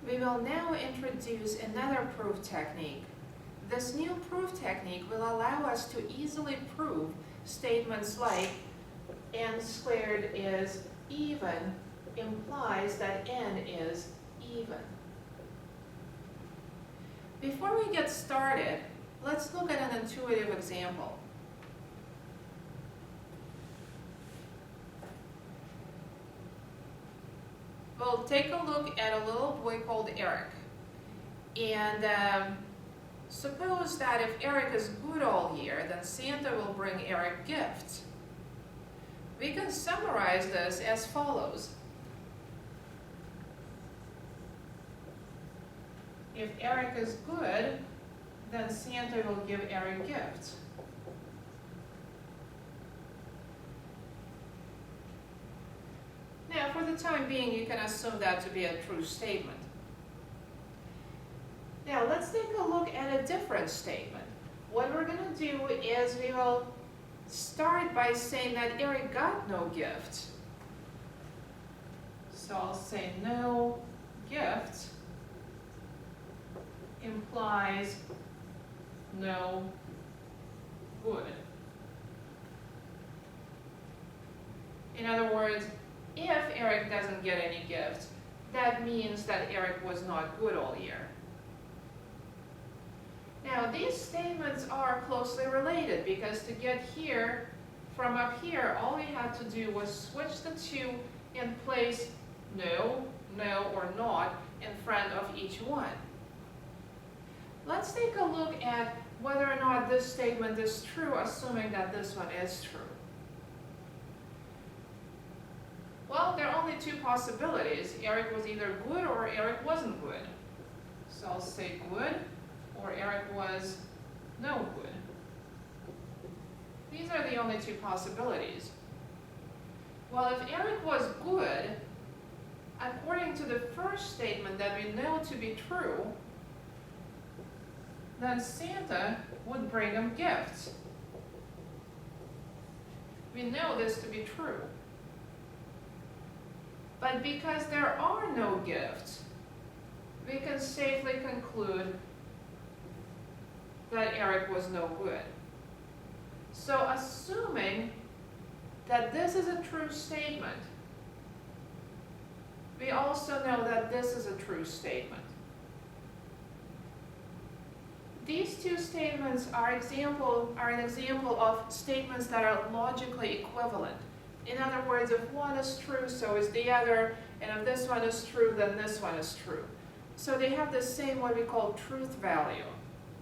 We will now introduce another proof technique. This new proof technique will allow us to easily prove statements like n squared is even implies that n is even. Before we get started, let's look at an intuitive example. We'll take a look at a little boy called Erik. And suppose that if Erik is good all year, then Santa will bring Erik gifts. We can summarize this as follows. If Erik is good, then Santa will give Erik gifts. Now, for the time being, you can assume that to be a true statement. Now, let's take a look at a different statement. What we're going to do is we will start by saying that Erik got no gift. So I'll say no gift implies no good. In other words, if Erik doesn't get any gifts, that means that Erik was not good all year. Now, these statements are closely related because to get here, from up here, all we had to do was switch the two and place no, no, or not in front of each one. Let's take a look at whether or not this statement is true, assuming that this one is true. Well, there are only two possibilities. Erik was either good or Erik wasn't good. So I'll say good or Erik was no good. These are the only two possibilities. Well, if Erik was good, according to the first statement that we know to be true, then Santa would bring him gifts. We know this to be true. But because there are no gifts, we can safely conclude that Erik was no good. So assuming that this is a true statement, we also know that this is a true statement. These two statements are an example of statements that are logically equivalent. In other words, if one is true, so is the other, and if this one is true, then this one is true. So they have the same what we call truth value.